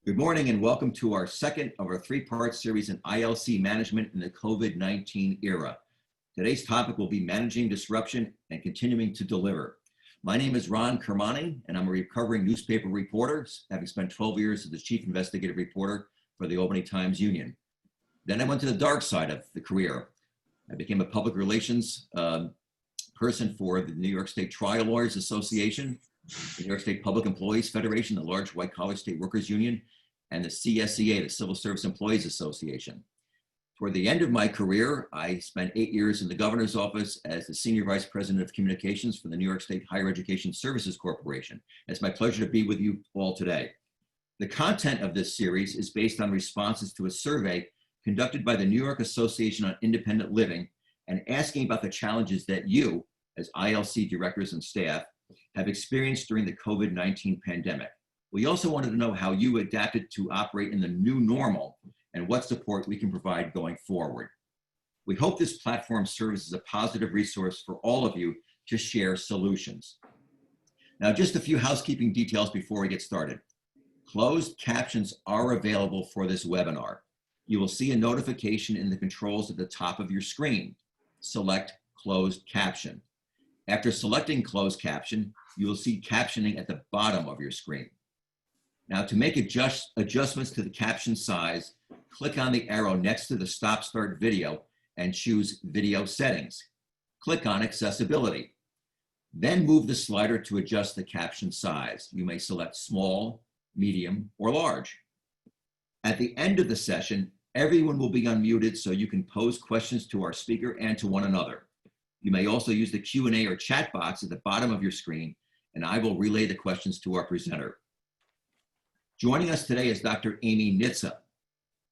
Good morning and welcome to our second of our three-part series in ILC management in the COVID-19 era. Today's topic will be managing disruption and continuing to deliver. My name is Ron Kermani and I'm a recovering newspaper reporter, having spent 12 years as the chief investigative reporter for the Albany Times Union. Then I went to the dark side of the career. I became a public relations person for the New York State Trial Lawyers Association, the New York State Public Employees Federation, the large white-collar state workers union, and the CSEA, the Civil Service Employees Association. Toward the end of my career, I spent 8 years in the governor's office as the Senior Vice President of Communications for the New York State Higher Education Services Corporation. It's my pleasure to be with you all today. The content of this series is based on responses to a survey conducted by the New York Association on Independent Living and asking about the challenges that you, as ILC directors and staff, have experienced during the COVID-19 pandemic. We also wanted to know how you adapted to operate in the new normal and what support we can provide going forward. We hope this platform serves as a positive resource for all of you to share solutions. Now, just a few housekeeping details before we get started. Closed captions are available for this webinar. You will see a notification in the controls at the top of your screen. Select closed caption. After selecting closed caption, you will see captioning at the bottom of your screen. Now, to make adjustments to the caption size, click on the arrow next to the Stop Start Video and choose Video Settings. Click on Accessibility. Then move the slider to adjust the caption size. You may select small, medium, or large. At the end of the session, everyone will be unmuted so you can pose questions to our speaker and to one another. You may also use the Q&A or chat box at the bottom of your screen, and I will relay the questions to our presenter. Joining us today is Dr. Amy Nitza.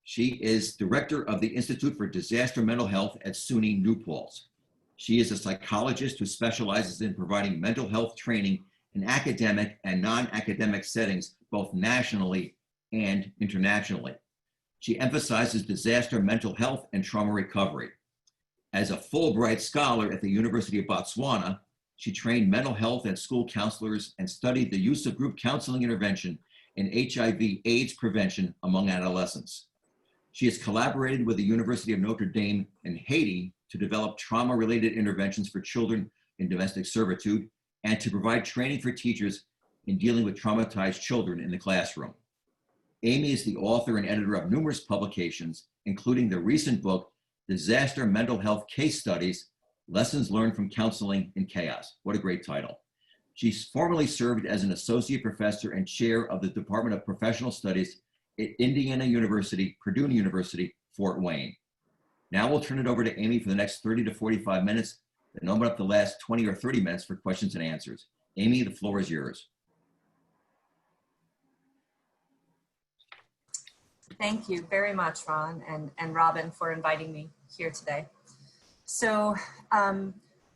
She is director of the Institute for Disaster Mental Health at SUNY New Paltz. She is a psychologist who specializes in providing mental health training in academic and non-academic settings, both nationally and internationally. She emphasizes disaster mental health and trauma recovery. As a Fulbright scholar at the University of Botswana, she trained mental health and school counselors and studied the use of group counseling intervention in HIV/AIDS prevention among adolescents. She has collaborated with the University of Notre Dame in Haiti to develop trauma-related interventions for children in domestic servitude and to provide training for teachers in dealing with traumatized children in the classroom. Amy is the author and editor of numerous publications, including the recent book, Disaster Mental Health Case Studies, Lessons Learned from Counseling in Chaos. What a great title. She's formerly served as an associate professor and chair of the Department of Professional Studies at Indiana University, Purdue University, Fort Wayne. Now we'll turn it over to Amy for the next 30 to 45 minutes, then open up the last 20 or 30 minutes for questions and answers. Amy, the floor is yours. Thank you very much, Ron and Robin, for inviting me here today. So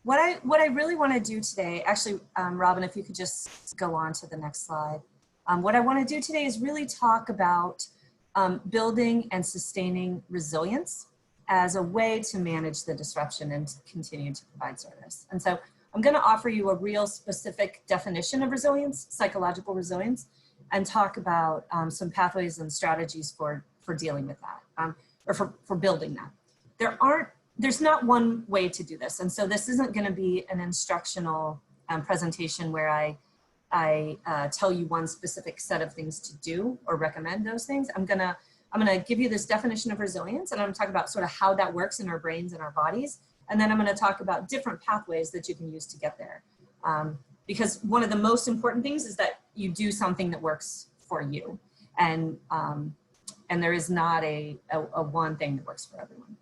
what I really want to do today, actually, Robin, if you could just go on to the next slide. What I want to do today is really talk about building and sustaining resilience as a way to manage the disruption and continue to provide service. And so I'm going to offer you a real specific definition of resilience, psychological resilience, and talk about some pathways and strategies for dealing with that, or for building that. There's not one way to do this. And so this isn't going to be an instructional presentation where I tell you one specific set of things to do or recommend those things. I'm gonna give you this definition of resilience, and I'm gonna talk about sort of how that works in our brains and our bodies. And then I'm gonna talk about different pathways that you can use to get there. Because one of the most important things is that you do something that works for you. And there is not a one thing that works for everyone.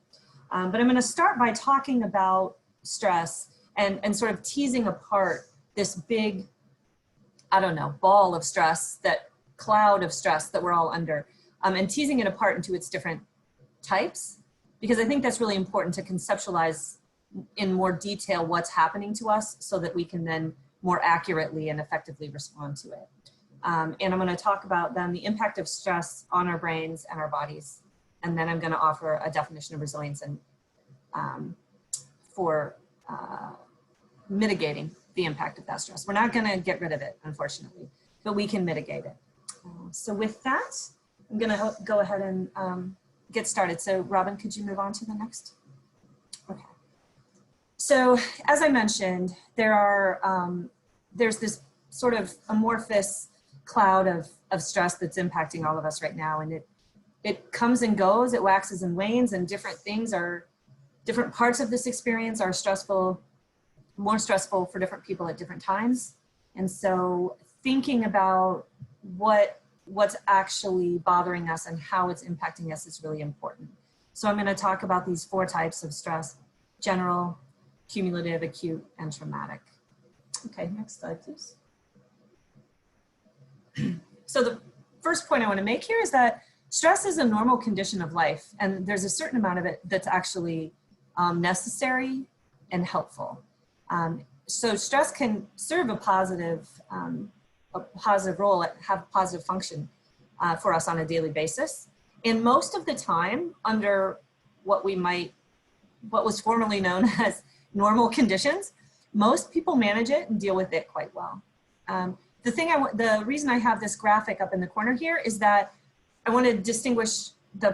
But I'm gonna start by talking about stress and sort of teasing apart this big, I don't know, ball of stress, that cloud of stress that we're all under, and teasing it apart into its different types, because I think that's really important to conceptualize in more detail what's happening to us so that we can then more accurately and effectively respond to it. And I'm going to talk about then the impact of stress on our brains and our bodies. And then I'm going to offer a definition of resilience and for mitigating the impact of that stress. We're not going to get rid of it, unfortunately, but we can mitigate it. So with that, I'm going to go ahead and get started. So Robin, could you move on to the next? Okay. So as I mentioned, there's this sort of amorphous cloud of stress that's impacting all of us right now. And it comes and goes, it waxes and wanes, and different parts of this experience are stressful, more stressful for different people at different times. And so thinking about what's actually bothering us and how it's impacting us is really important. So I'm going to talk about these 4 types of stress: general, cumulative, acute, and traumatic. Okay, next slide, please. So the first point I want to make here is that stress is a normal condition of life, and there's a certain amount of it that's actually necessary and helpful. So stress can serve a positive role, have a positive function for us on a daily basis. And most of the time, under what was formerly known as normal conditions, most people manage it and deal with it quite well. The reason I have this graphic up in the corner here is that I want to distinguish the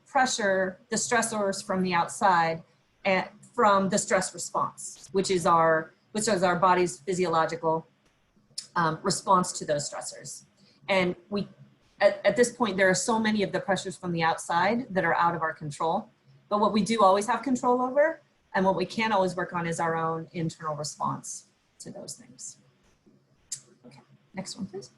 pressure, the stressors from the outside, and from the stress response, which is our body's physiological response to those stressors. And at this point, there are so many of the pressures from the outside that are out of our control. But what we do always have control over, and what we can always work on, is our own internal response to those things. Okay, next one, please.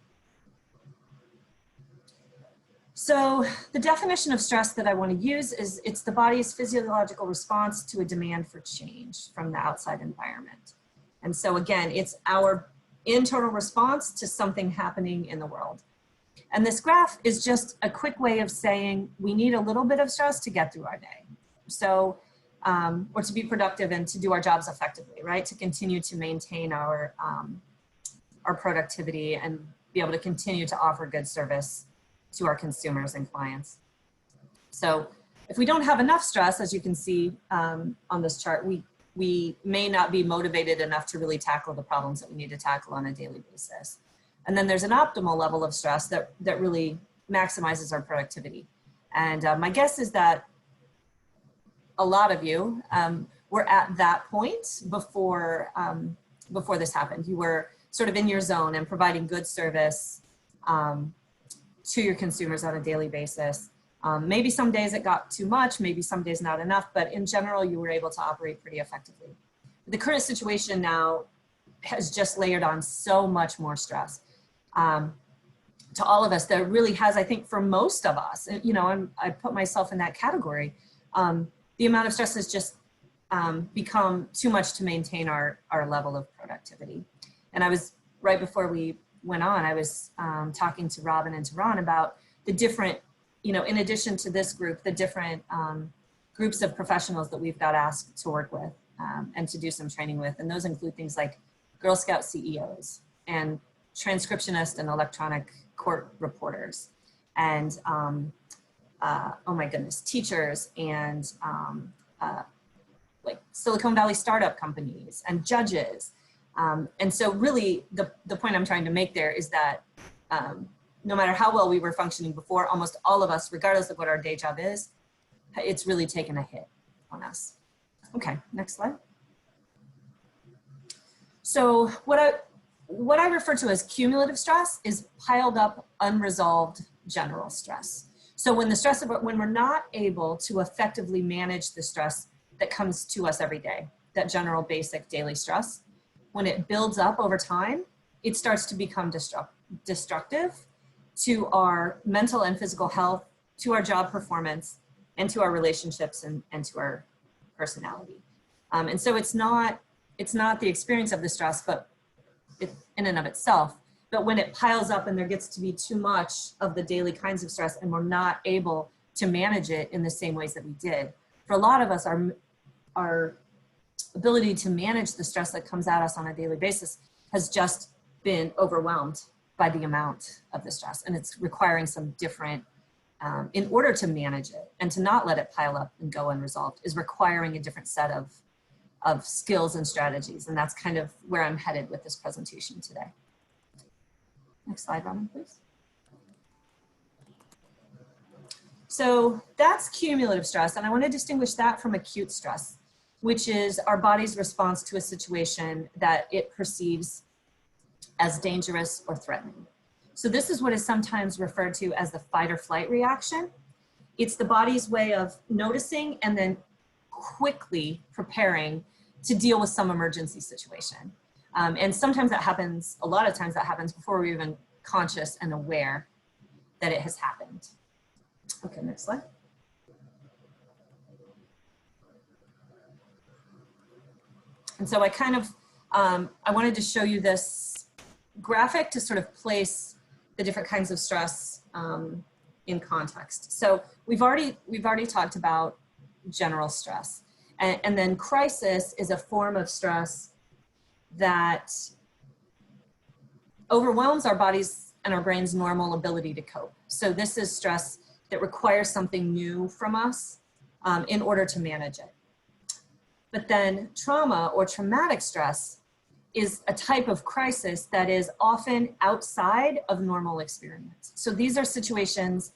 So the definition of stress that I want to use is it's the body's physiological response to a demand for change from the outside environment. And so again, it's our internal response to something happening in the world. And this graph is just a quick way of saying we need a little bit of stress to get through our day. So, or to be productive and to do our jobs effectively, right? To continue to maintain our productivity and be able to continue to offer good service to our consumers and clients. So if we don't have enough stress, as you can see on this chart, we may not be motivated enough to really tackle the problems that we need to tackle on a daily basis. And then there's an optimal level of stress that really maximizes our productivity. And my guess is that a lot of you were at that point before this happened. You were sort of in your zone and providing good service to your consumers on a daily basis. Maybe some days it got too much, maybe some days not enough, but in general, you were able to operate pretty effectively. The current situation now has just layered on so much more stress to all of us that really has, I think for most of us, you know, I put myself in that category, the amount of stress has just become too much to maintain our level of productivity. And I was, right before we went on, I was talking to Robin and to Ron about the different, you know, in addition to this group, the different groups of professionals that we've got asked to work with and to do some training with. And those include things like Girl Scout CEOs and transcriptionists and electronic court reporters and, oh my goodness, teachers and like Silicon Valley startup companies and judges. And so really the point I'm trying to make there is that no matter how well we were functioning before, almost all of us, regardless of what our day job is, it's really taken a hit on us. Okay, next slide. So what I refer to as cumulative stress is piled up, unresolved general stress. So when we're not able to effectively manage the stress that comes to us every day, that general basic daily stress, when it builds up over time, it starts to become destructive to our mental and physical health, to our job performance, and to our relationships and to our personality. And so it's not the experience of the stress, but in and of itself. But when it piles up and there gets to be too much of the daily kinds of stress and we're not able to manage it in the same ways that we did, for a lot of us, our ability to manage the stress that comes at us on a daily basis has just been overwhelmed by the amount of the stress. And it's requiring some different, in order to manage it and to not let it pile up and go unresolved, is requiring a different set of skills and strategies. And that's kind of where I'm headed with this presentation today. Next slide, Robin, please. So that's cumulative stress, and I want to distinguish that from acute stress, which is our body's response to a situation that it perceives as dangerous or threatening. So this is what is sometimes referred to as the fight or flight reaction. It's the body's way of noticing and then quickly preparing to deal with some emergency situation. And sometimes that happens, a lot of times that happens before we're even conscious and aware that it has happened. Okay, next slide. And so I kind of, I wanted to show you this graphic to sort of place the different kinds of stress in context. So we've already talked about general stress, and then crisis is a form of stress that overwhelms our bodies and our brain's normal ability to cope. So this is stress that requires something new from us in order to manage it. But then trauma or traumatic stress is a type of crisis that is often outside of normal experience. So these are situations,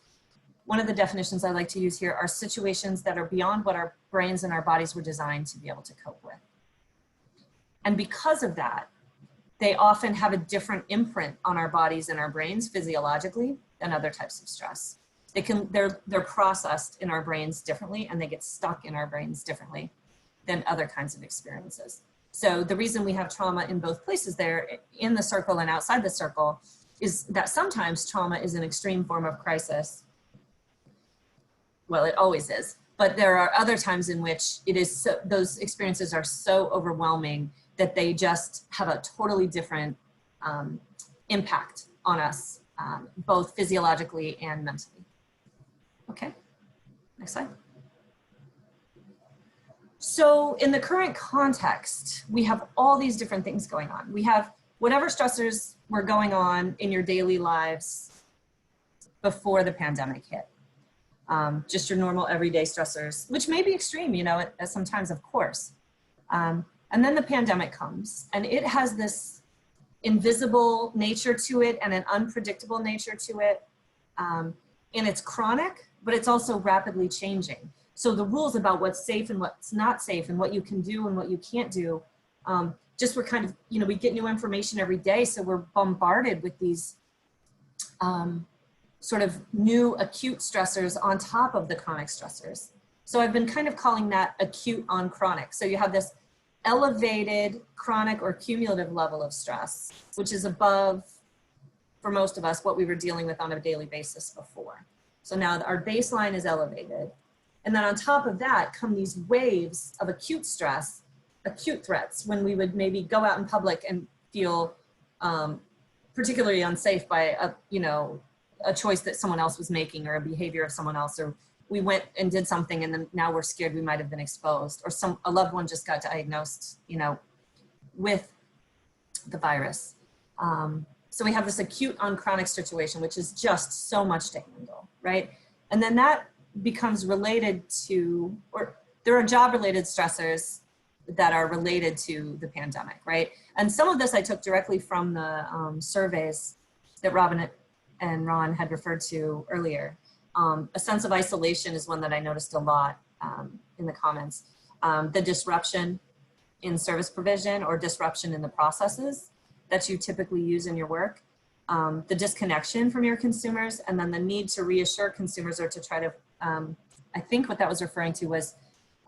one of the definitions I like to use here are situations that are beyond what our brains and our bodies were designed to be able to cope with. And because of that, they often have a different imprint on our bodies and our brains physiologically than other types of stress. They're processed in our brains differently, and they get stuck in our brains differently than other kinds of experiences. So the reason we have trauma in both places there, in the circle and outside the circle, is that sometimes trauma is an extreme form of crisis. Well, it always is, but there are other times in which it is so, those experiences are so overwhelming that they just have a totally different impact on us, both physiologically and mentally. Okay, next slide. So in the current context, we have all these different things going on. We have whatever stressors were going on in your daily lives before the pandemic hit. Just your normal everyday stressors, which may be extreme, you know, at sometimes, of course. And then the pandemic comes, and it has this invisible nature to it and an unpredictable nature to it. And it's chronic, but it's also rapidly changing. So the rules about what's safe and what's not safe and what you can do and what you can't do, just we're kind of, you know, we get new information every day. So we're bombarded with these sort of new acute stressors on top of the chronic stressors. So I've been kind of calling that acute on chronic. So you have this elevated chronic or cumulative level of stress, which is above, for most of us, what we were dealing with on a daily basis before. So now our baseline is elevated. And then on top of that come these waves of acute stress, acute threats, when we would maybe go out in public and feel particularly unsafe by a choice that someone else was making or a behavior of someone else, or we went and did something and then now we're scared we might have been exposed, or a loved one just got diagnosed, you know, with the virus. So we have this acute on chronic situation, which is just so much to handle, right? And then that becomes related to, or there are job-related stressors that are related to the pandemic, right? And some of this I took directly from the surveys that Robin and Ron had referred to earlier. A sense of isolation is one that I noticed a lot in the comments. The disruption in service provision or disruption in the processes that you typically use in your work. The disconnection from your consumers, and then the need to reassure consumers or to try to, I think what that was referring to was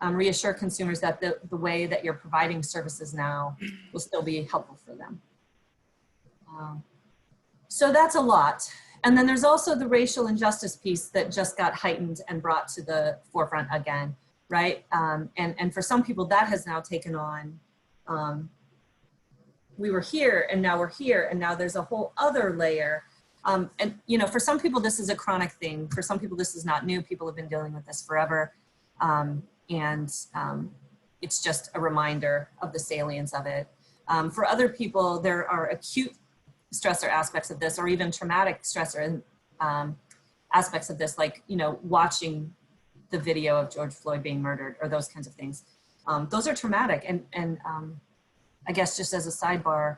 reassure consumers that the way that you're providing services now will still be helpful for them. So that's a lot. And then there's also the racial injustice piece that just got heightened and brought to the forefront again, right? And for some people that has now taken on, we were here and now we're here, and now there's a whole other layer. And you know, for some people this is a chronic thing. For some people this is not new. People have been dealing with this forever. It's just a reminder of the salience of it. For other people, there are acute stressor aspects of this, or even traumatic stressor aspects of this, like, you know, watching the video of George Floyd being murdered or those kinds of things. Those are traumatic, and I guess just as a sidebar,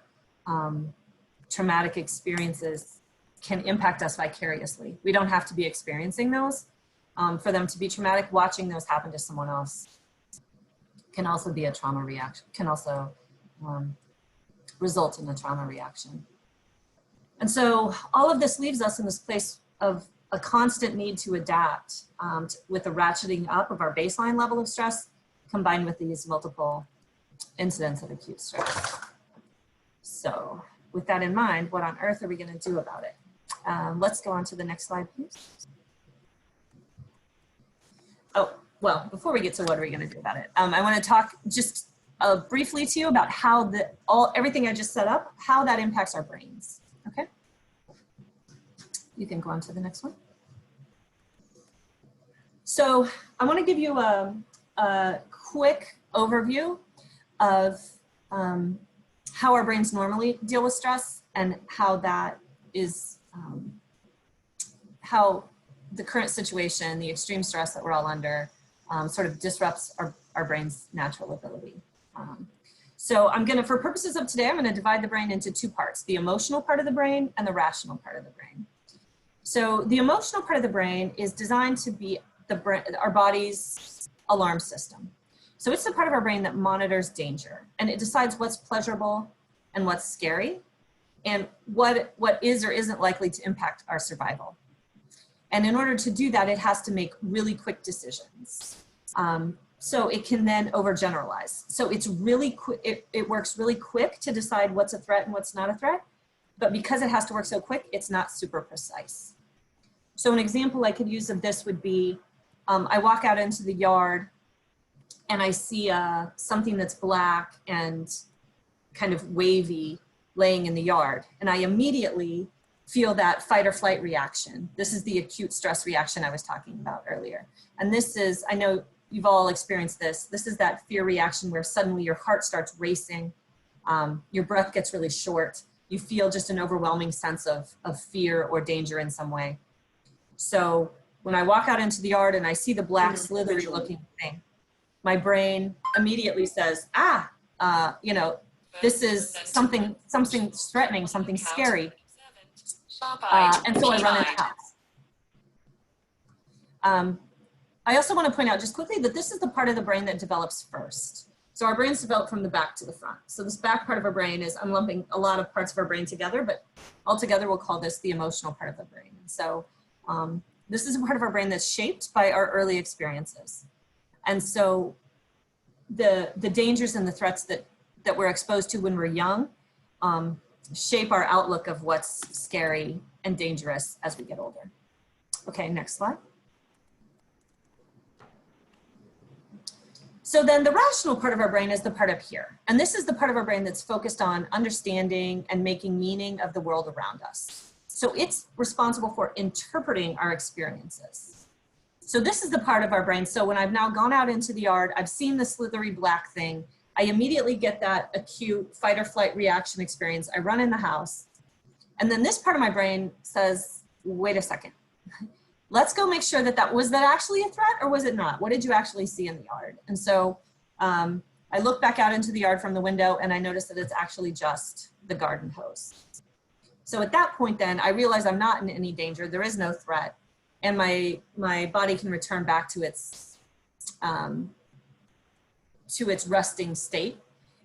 traumatic experiences can impact us vicariously. We don't have to be experiencing those, For them to be traumatic, watching those happen to someone else can also be a trauma reaction, can also result in a trauma reaction. And so all of this leaves us in this place of a constant need to adapt with the ratcheting up of our baseline level of stress combined with these multiple incidents of acute stress. So with that in mind, what on earth are we going to do about it? Let's go on to the next slide, please. Oh, well, before we get to what are we going to do about it, I want to talk just briefly to you about how everything I just set up, how that impacts our brains. Okay. You can go on to the next one. So I want to give you a quick overview of how our brains normally deal with stress and how that is, how the current situation, the extreme stress that we're all under, sort of disrupts our brain's natural ability. So I'm going to, for purposes of today, I'm going to divide the brain into two parts, the emotional part of the brain and the rational part of the brain. So the emotional part of the brain is designed to be our body's alarm system. So it's the part of our brain that monitors danger, and it decides what's pleasurable and what's scary, and what is or isn't likely to impact our survival. And in order to do that, it has to make really quick decisions. So it can then overgeneralize. So it's really quick, it works really quick to decide what's a threat and what's not a threat, but because it has to work so quick, it's not super precise. So an example I could use of this would be, I walk out into the yard and I see something that's black and kind of wavy laying in the yard. And I immediately feel that fight or flight reaction. This is the acute stress reaction I was talking about earlier. And this is, I know you've all experienced this. This is that fear reaction where suddenly your heart starts racing, your breath gets really short. You feel just an overwhelming sense of fear or danger in some way. So when I walk out into the yard and I see the black slithery looking thing, my brain immediately says, you know, this is something threatening, something scary. And so I run in the house. I also want to point out just quickly that this is the part of the brain that develops first. So our brains develop from the back to the front. So this back part of our brain is, I'm lumping a lot of parts of our brain together, but altogether we'll call this the emotional part of the brain. And so this is a part of our brain that's shaped by our early experiences. And so the dangers and the threats that we're exposed to when we're young shape our outlook of what's scary and dangerous as we get older. Okay, next slide. So then the rational part of our brain is the part up here. And this is the part of our brain that's focused on understanding and making meaning of the world around us. So it's responsible for interpreting our experiences. So this is the part of our brain. So when I've now gone out into the yard, I've seen the slithery black thing, I immediately get that acute fight or flight reaction experience. I run in the house. And then this part of my brain says, wait a second. Let's go make sure that was that actually a threat or was it not? What did you actually see in the yard? And so I look back out into the yard from the window and I notice that it's actually just the garden hose. So at that point then I realize I'm not in any danger. There is no threat. And my body can return back to its resting state.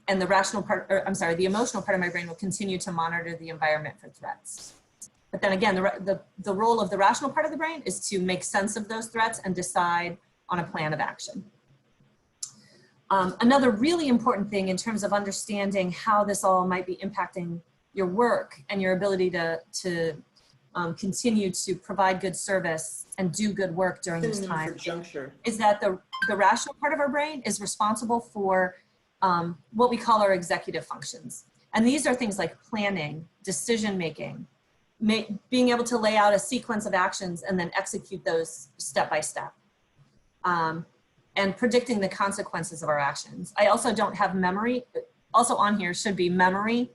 And the rational part, or I'm sorry, the emotional part of my brain will continue to monitor the environment for threats. But then again, the role of the rational part of the brain is to make sense of those threats and decide on a plan of action. Another really important thing in terms of understanding how this all might be impacting your work and your ability to continue to provide good service and do good work during this time is that the rational part of our brain is responsible for what we call our executive functions. And these are things like planning, decision-making, being able to lay out a sequence of actions and then execute those step by step, and predicting the consequences of our actions. I also don't have memory. Also on here should be memory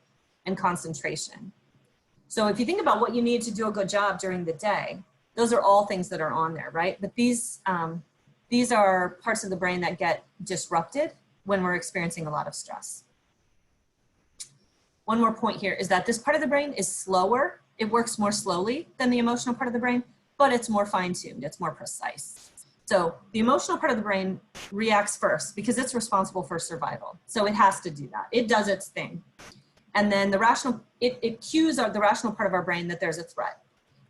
and concentration. So if you think about what you need to do a good job during the day, those are all things that are on there, right? But these are parts of the brain that get disrupted when we're experiencing a lot of stress. One more point here is that this part of the brain is slower. It works more slowly than the emotional part of the brain, but it's more fine-tuned, it's more precise. So the emotional part of the brain reacts first because it's responsible for survival. So it has to do that. It does its thing. And then the rational, it cues the rational part of our brain that there's a threat.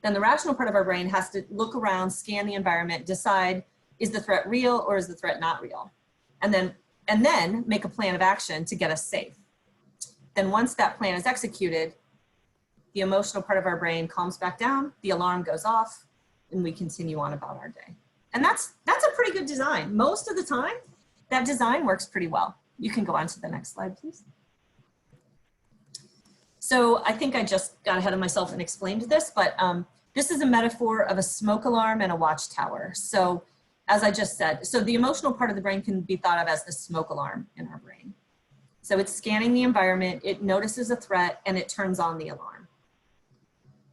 Then the rational part of our brain has to look around, scan the environment, decide, is the threat real or is the threat not real? And then make a plan of action to get us safe. Then once that plan is executed, the emotional part of our brain calms back down, the alarm goes off, and we continue on about our day. And that's a pretty good design. Most of the time, that design works pretty well. You can go on to the next slide, please. So I think I just got ahead of myself and explained this, but this is a metaphor of a smoke alarm and a watchtower. So as I just said, so the emotional part of the brain can be thought of as the smoke alarm in our brain. So it's scanning the environment, it notices a threat, and it turns on the alarm.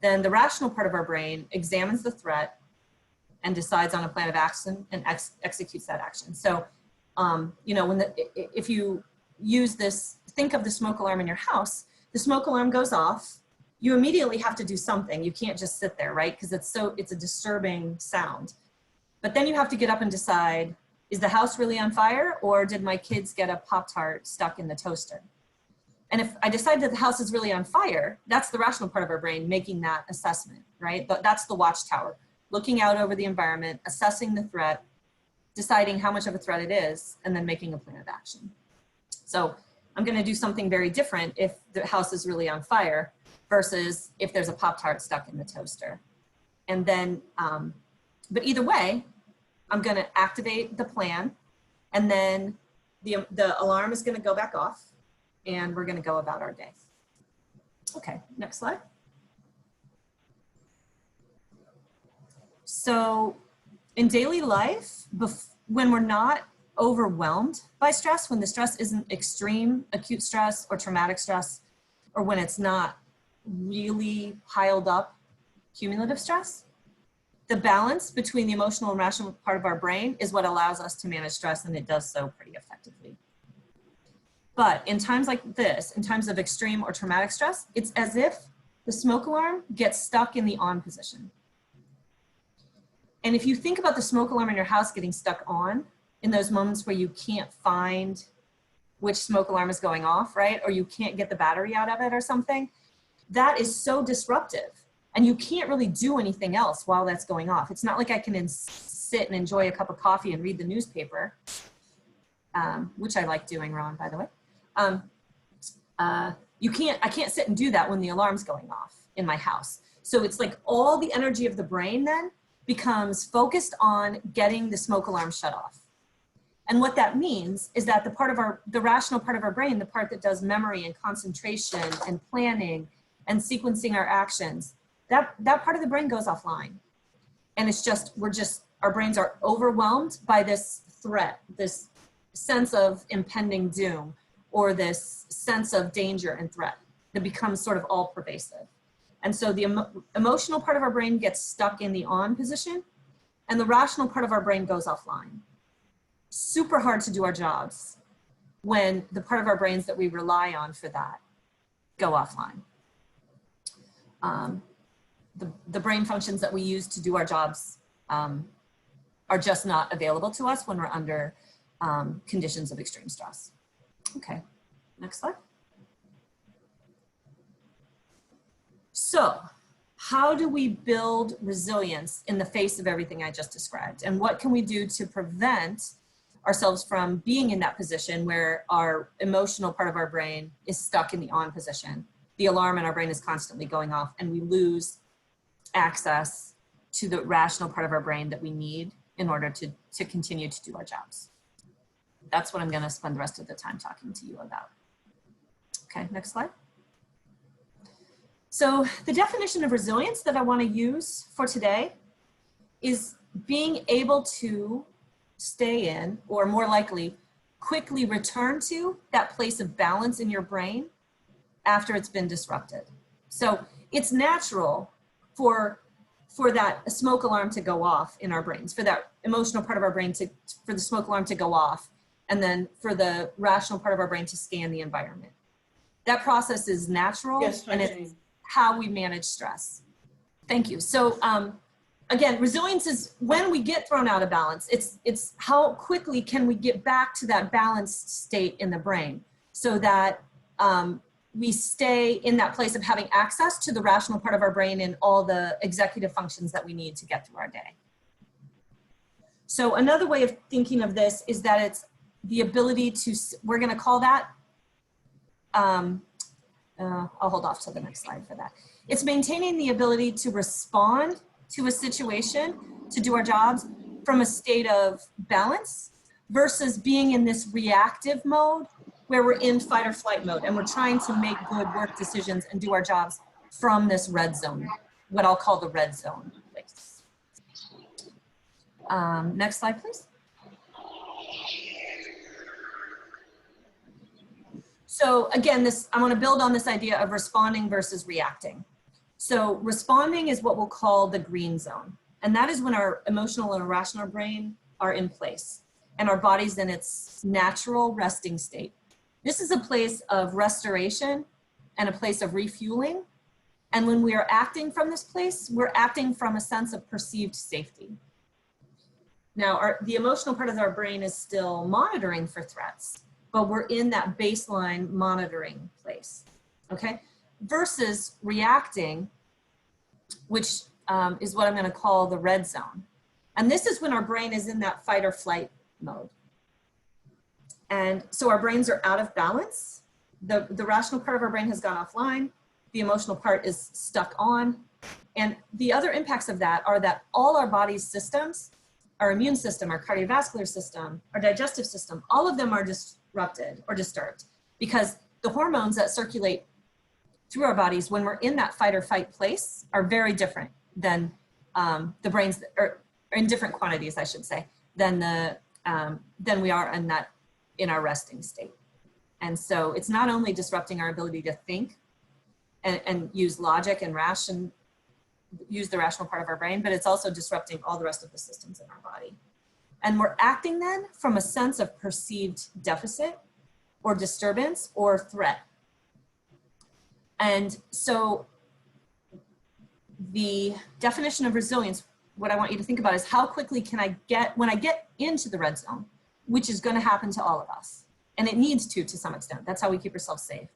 Then the rational part of our brain examines the threat and decides on a plan of action and executes that action. So, you know, if you use this, think of the smoke alarm in your house, the smoke alarm goes off, you immediately have to do something. You can't just sit there, right? Because it's a disturbing sound. But then you have to get up and decide, is the house really on fire, or did my kids get a Pop-Tart stuck in the toaster? And if I decide that the house is really on fire, that's the rational part of our brain making that assessment, right? But that's the watchtower, looking out over the environment, assessing the threat, deciding how much of a threat it is, and then making a plan of action. So I'm going to do something very different if the house is really on fire versus if there's a Pop-Tart stuck in the toaster. And then, but either way, I'm going to activate the plan, and then the alarm is going to go back off, and we're going to go about our day. Okay, next slide. So in daily life, when we're not overwhelmed by stress, when the stress isn't extreme acute stress or traumatic stress, or when it's not really piled up cumulative stress, the balance between the emotional and rational part of our brain is what allows us to manage stress, and it does so pretty effectively. But in times like this, in times of extreme or traumatic stress, it's as if the smoke alarm gets stuck in the on position. And if you think about the smoke alarm in your house getting stuck on, in those moments where you can't find which smoke alarm is going off, right? Or you can't get the battery out of it or something, that is so disruptive. And you can't really do anything else while that's going off. It's not like I can sit and enjoy a cup of coffee and read the newspaper, which I like doing, Ron, by the way. I can't sit and do that when the alarm's going off in my house. So it's like all the energy of the brain then becomes focused on getting the smoke alarm shut off. And what that means is that the rational part of our brain, the part that does memory and concentration and planning and sequencing our actions, that part of the brain goes offline. And it's just, our brains are overwhelmed by this threat, this sense of impending doom, or this sense of danger and threat that becomes sort of all pervasive. And so the emotional part of our brain gets stuck in the on position, and the rational part of our brain goes offline. Super hard to do our jobs when the part of our brains that we rely on for that go offline. The brain functions that we use to do our jobs are just not available to us when we're under conditions of extreme stress. Okay, next slide. So how do we build resilience in the face of everything I just described? And what can we do to prevent ourselves from being in that position where our emotional part of our brain is stuck in the on position? The alarm in our brain is constantly going off, and we lose access to the rational part of our brain that we need in order to continue to do our jobs. That's what I'm going to spend the rest of the time talking to you about. Okay, next slide. So the definition of resilience that I want to use for today is being able to stay in, or more likely, quickly return to that place of balance in your brain after it's been disrupted. So it's natural for that smoke alarm to go off in our brains, for that emotional part of our brain for the smoke alarm to go off, and then for the rational part of our brain to scan the environment. That process is natural, and it's how we manage stress. Thank you. So again, resilience is when we get thrown out of balance, it's how quickly can we get back to that balanced state in the brain so that we stay in that place of having access to the rational part of our brain and all the executive functions that we need to get through our day. So another way of thinking of this is that it's the ability to, we're going to call that, I'll hold off to the next slide for that. It's maintaining the ability to respond to a situation, to do our jobs from a state of balance versus being in this reactive mode where we're in fight or flight mode and we're trying to make good work decisions and do our jobs from this red zone, what I'll call the red zone place. Next slide, please. So again, I want to build on this idea of responding versus reacting. So responding is what we'll call the green zone. And that is when our emotional and irrational brain are in place and our body's in its natural resting state. This is a place of restoration and a place of refueling. And when we are acting from this place, we're acting from a sense of perceived safety. Now, the emotional part of our brain is still monitoring for threats, but we're in that baseline monitoring place, okay? Versus reacting, which is what I'm gonna call the red zone. And this is when our brain is in that fight or flight mode. And so our brains are out of balance. The rational part of our brain has gone offline. The emotional part is stuck on. And the other impacts of that are that all our body's systems, our immune system, our cardiovascular system, our digestive system, all of them are disrupted or disturbed because the hormones that circulate through our bodies when we're in that fight or fight place are very different than the brains, or in different quantities, I should say, than we are in our resting state. And so it's not only disrupting our ability to think and use logic and use the rational part of our brain, but it's also disrupting all the rest of the systems in our body. And we're acting then from a sense of perceived deficit or disturbance or threat. And so the definition of resilience, what I want you to think about is how quickly can I when I get into the red zone, which is going to happen to all of us. And it needs to some extent. That's how we keep ourselves safe.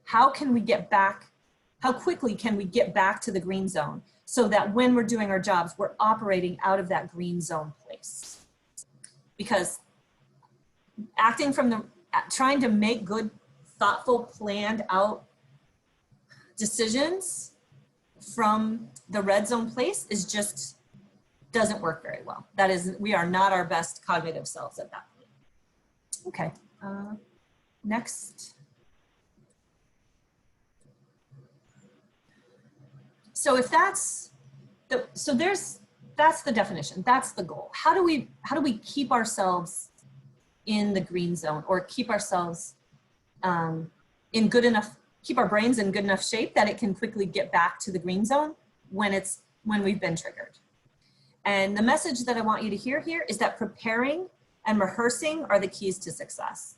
How can we get back? How quickly can we get back to the green zone so that when we're doing our jobs, we're operating out of that green zone place? Because acting from trying to make good, thoughtful, planned out decisions from the red zone place doesn't work very well. That is, we are not our best cognitive selves at that point. Okay, next. So if that's the definition, that's the goal. How do we keep ourselves in the green zone or keep ourselves keep our brains in good enough shape that it can quickly get back to the green zone when we've been triggered? And the message that I want you to hear here is that preparing and rehearsing are the keys to success.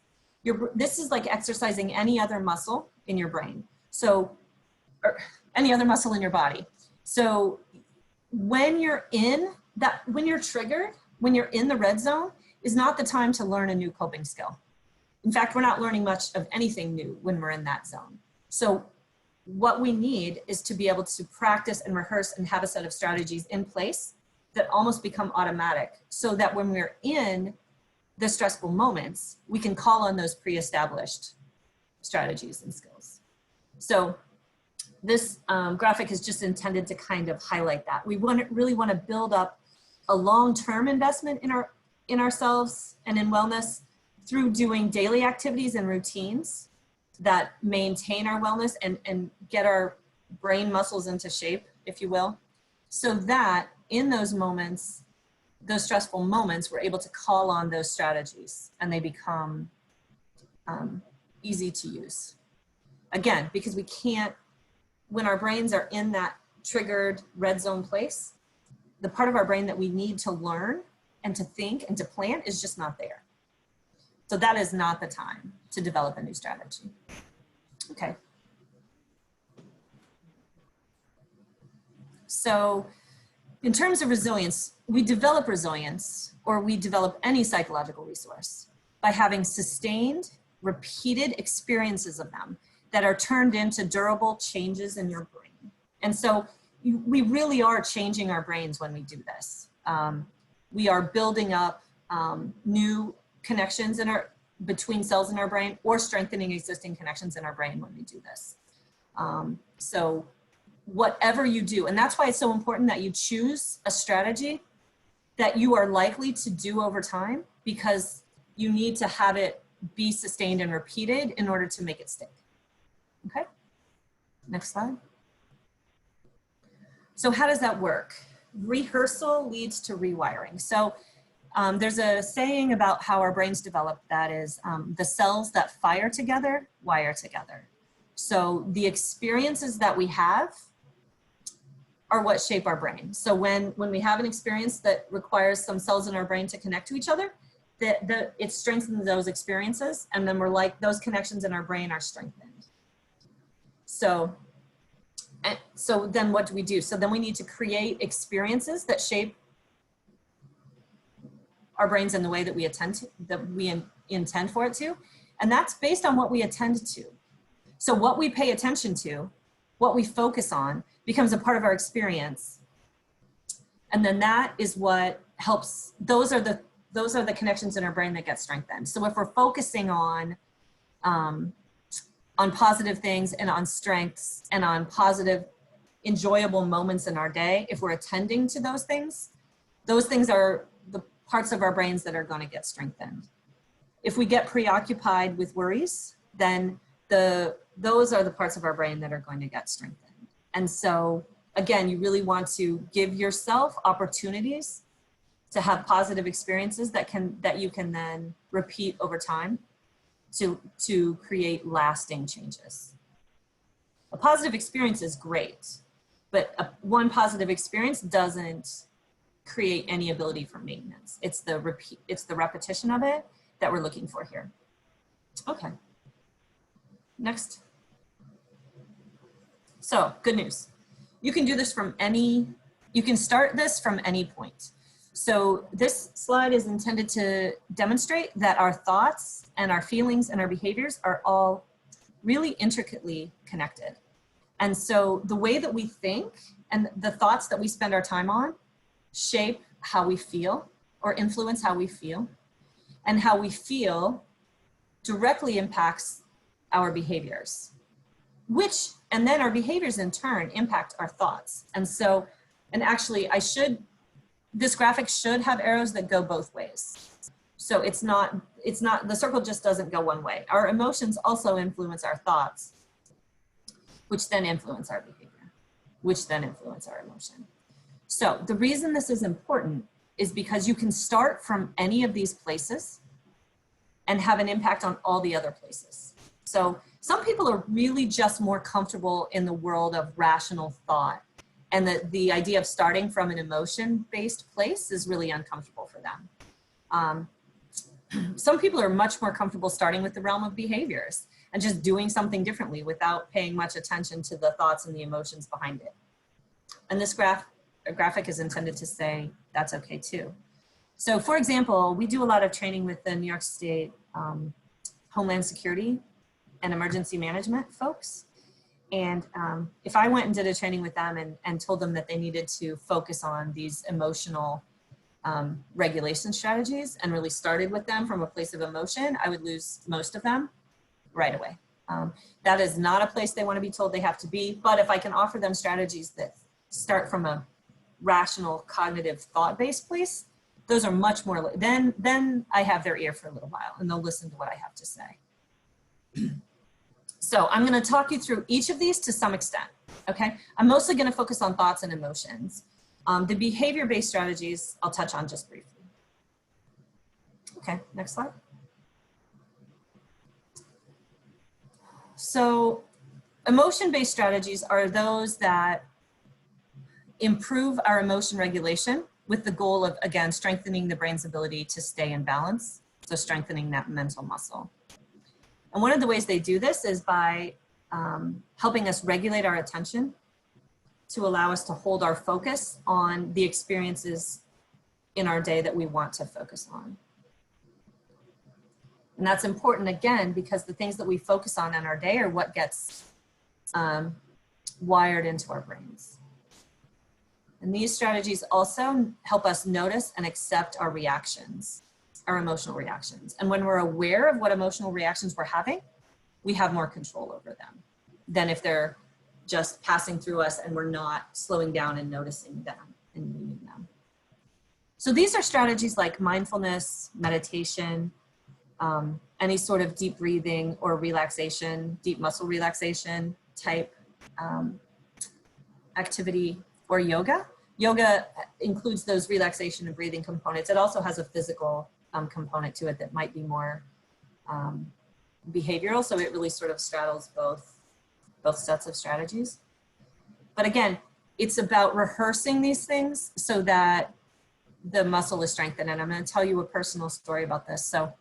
This is like exercising any other muscle in your brain. So, or any other muscle in your body. So when you're triggered, when you're in the red zone, is not the time to learn a new coping skill. In fact, we're not learning much of anything new when we're in that zone. So what we need is to be able to practice and rehearse and have a set of strategies in place that almost become automatic so that when we're in the stressful moments, we can call on those pre-established strategies and skills. So this graphic is just intended to kind of highlight that. We really want to build up a long-term investment in ourselves and in wellness through doing daily activities and routines that maintain our wellness and get our brain muscles into shape, if you will, so that in those moments, those stressful moments, we're able to call on those strategies and they become easy to use. Again, because we can't, when our brains are in that triggered red zone place, the part of our brain that we need to learn and to think and to plan is just not there. So that is not the time to develop a new strategy. Okay. So In terms of resilience, we develop resilience, or we develop any psychological resource, by having sustained, repeated experiences of them that are turned into durable changes in your brain. And so we really are changing our brains when we do this. We are building up new connections between cells in our brain, or strengthening existing connections in our brain when we do this. So whatever you do, and that's why it's so important that you choose a strategy that you are likely to do over time, because you need to have it be sustained and repeated in order to make it stick. Okay, next slide. So how does that work? Rehearsal leads to rewiring. So there's a saying about how our brains develop that is, the cells that fire together, wire together. So the experiences that we have are what shape our brain. So when we have an experience that requires some cells in our brain to connect to each other, it strengthens those experiences, and then we're like, those connections in our brain are strengthened. So then what do we do? So then we need to create experiences that shape our brains in the way that we intend for it to. And that's based on what we attend to. So what we pay attention to, what we focus on, becomes a part of our experience. And then that is what helps, those are the connections in our brain that get strengthened. So if we're focusing on positive things and on strengths and on positive, enjoyable moments in our day, if we're attending to those things are the parts of our brains that are going to get strengthened. If we get preoccupied with worries, then those are the parts of our brain that are going to get strengthened. And so again, you really want to give yourself opportunities to have positive experiences that you can then repeat over time to create lasting changes. A positive experience is great, but one positive experience doesn't create any ability for maintenance. It's the repetition of it that we're looking for here. Okay, next. So good news. You can do this you can start this from any point. So this slide is intended to demonstrate that our thoughts and our feelings and our behaviors are all really intricately connected. And so the way that we think and the thoughts that we spend our time on shape how we feel, or influence how we feel, and how we feel directly impacts our behaviors, and then our behaviors in turn impact our thoughts. And so, and actually this graphic should have arrows that go both ways. So it's not, the circle just doesn't go one way. Our emotions also influence our thoughts, which then influence our behavior, which then influence our emotion. So the reason this is important is because you can start from any of these places and have an impact on all the other places. So some people are really just more comfortable in the world of rational thought, and the idea of starting from an emotion-based place is really uncomfortable for them. Some people are much more comfortable starting with the realm of behaviors and just doing something differently without paying much attention to the thoughts and the emotions behind it. And this graphic is intended to say that's okay too. So for example, we do a lot of training with the New York State Homeland Security and Emergency Management folks. And if I went and did a training with them and told them that they needed to focus on these emotional regulation strategies and really started with them from a place of emotion, I would lose most of them right away. That is not a place they want to be told they have to be, but if I can offer them strategies that start from a rational, cognitive, thought-based place, those are much more, then I have their ear for a little while and they'll listen to what I have to say. So I'm going to talk you through each of these to some extent, okay? I'm mostly going to focus on thoughts and emotions. The behavior-based strategies I'll touch on just briefly. Okay, next slide. So emotion-based strategies are those that improve our emotion regulation with the goal of, again, strengthening the brain's ability to stay in balance, so strengthening that mental muscle. And one of the ways they do this is by helping us regulate our attention to allow us to hold our focus on the experiences in our day that we want to focus on. And that's important, again, because the things that we focus on in our day are what gets wired into our brains. And these strategies also help us notice and accept our reactions, our emotional reactions. And when we're aware of what emotional reactions we're having, we have more control over them than if they're just passing through us and we're not slowing down and noticing them and meaning them. So these are strategies like mindfulness, meditation, any sort of deep breathing or relaxation, deep muscle relaxation type activity, or yoga. Yoga includes those relaxation and breathing components. It also has a physical component to it that might be more behavioral. So it really sort of straddles both sets of strategies. But again, it's about rehearsing these things so that the muscle is strengthened. And I'm going to tell you a personal story about this. So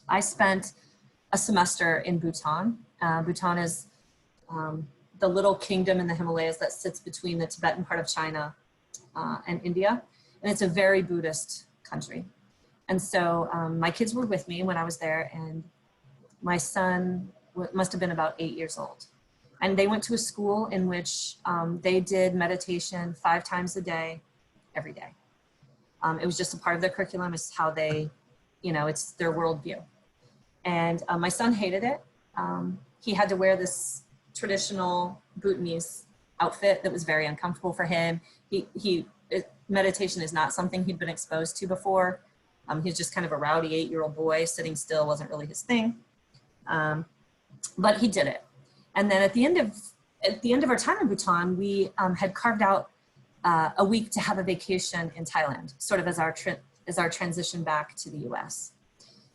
I spent a semester in Bhutan. Bhutan is the little kingdom in the Himalayas that sits between the Tibetan part of China and India. And it's a very Buddhist country. And so my kids were with me when I was there, and my son must have been about 8 years old. And they went to a school in which they did meditation 5 times a day, every day. It was just a part of their curriculum. It's how they, it's their worldview. And my son hated it. He had to wear this traditional Bhutanese outfit that was very uncomfortable for him. Meditation is not something he'd been exposed to before. He's just kind of a rowdy 8-year-old boy. Sitting still wasn't really his thing. But he did it. And then at the end of our time in Bhutan, we had carved out a week to have a vacation in Thailand, sort of as our transition back to the US.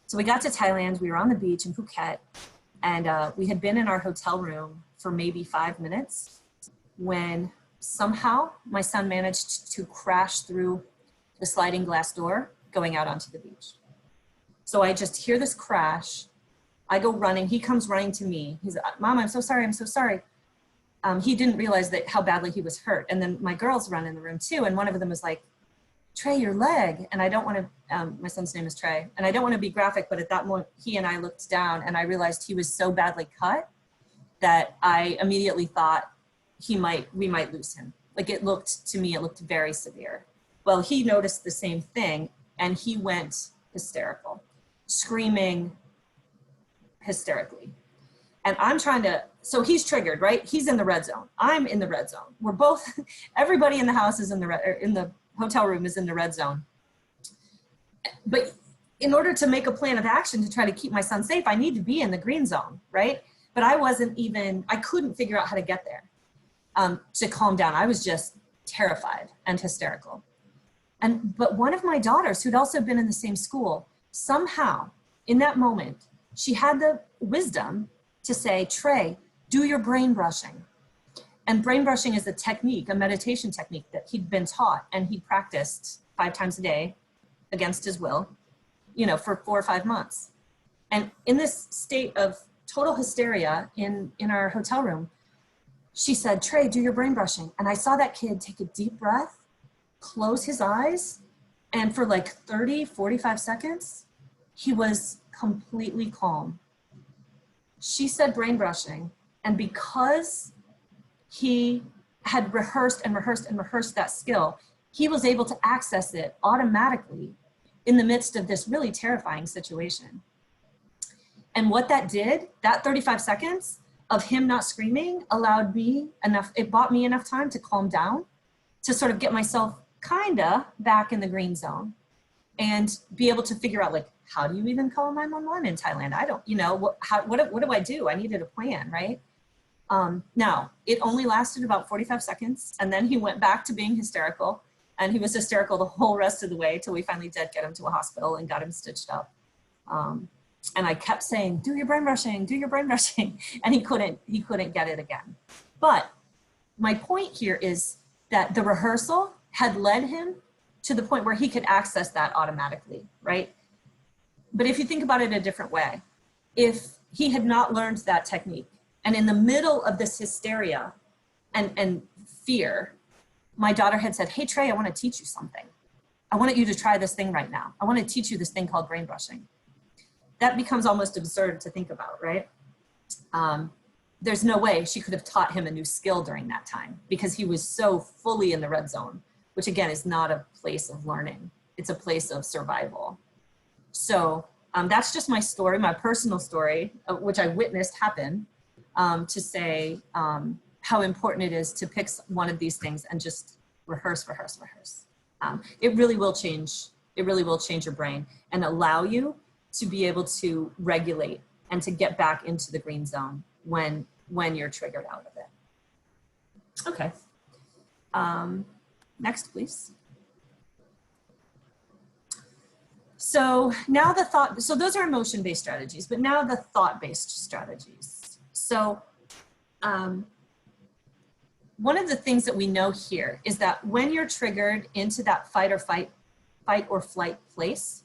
So we got to Thailand, we were on the beach in Phuket, and we had been in our hotel room for maybe 5 minutes when somehow my son managed to crash through the sliding glass door going out onto the beach. So I just hear this crash. I go running, he comes running to me. He's like, "Mom, I'm so sorry, I'm so sorry." He didn't realize how badly he was hurt. And then my girls run in the room too. And one of them was like, "Trey, your leg." And I don't want to, my son's name is Trey. And I don't want to be graphic, but at that moment, he and I looked down and I realized he was so badly cut that I immediately thought we might lose him. Like it looked very severe. Well, he noticed the same thing and he went hysterical, screaming hysterically. And I'm trying to, so he's triggered, right? He's in the red zone. I'm in the red zone. We're both, everybody in the house is in the hotel room is in the red zone. But in order to make a plan of action to try to keep my son safe, I need to be in the green zone, right? But I couldn't figure out how to get there to calm down. I was just terrified and hysterical. But one of my daughters, who'd also been in the same school, somehow in that moment, she had the wisdom to say, "Trey, do your brain brushing." And brain brushing is a technique, a meditation technique that he'd been taught and he practiced 5 times a day against his will, for 4 or 5 months. And in this state of total hysteria in our hotel room, she said, "Trey, do your brain brushing." And I saw that kid take a deep breath, close his eyes, and for like 30, 45 seconds, he was completely calm. She said brain brushing, and because he had rehearsed and rehearsed and rehearsed that skill, he was able to access it automatically in the midst of this really terrifying situation. And what that did, that 35 seconds of him not screaming allowed me enough, it bought me enough time to calm down, to sort of get myself kinda back in the green zone and be able to figure out, like, how do you even call 911 in Thailand? I don't, what do I do? I needed a plan, right? Now, it only lasted about 45 seconds, and then he went back to being hysterical, and he was hysterical the whole rest of the way till we finally did get him to a hospital and got him stitched up. And I kept saying, "Do your brain brushing, do your brain brushing," and he couldn't get it again. But my point here is that the rehearsal had led him to the point where he could access that automatically, right? But if you think about it a different way, if he had not learned that technique, and in the middle of this hysteria, and fear, my daughter had said, hey, Trey, I want to teach you something. I want you to try this thing right now. I want to teach you this thing called brain brushing. That becomes almost absurd to think about, right? There's no way she could have taught him a new skill during that time because he was so fully in the red zone, which again is not a place of learning. It's a place of survival. So that's just my story, my personal story, which I witnessed happen, to say how important it is to pick one of these things and just rehearse. It really will change. It really will change your brain and allow you to be able to regulate and to get back into the green zone when you're triggered out of it. Okay. Next, please. So now so those are emotion-based strategies, but now the thought-based strategies. So one of the things that we know here is that when you're triggered into that fight or flight place,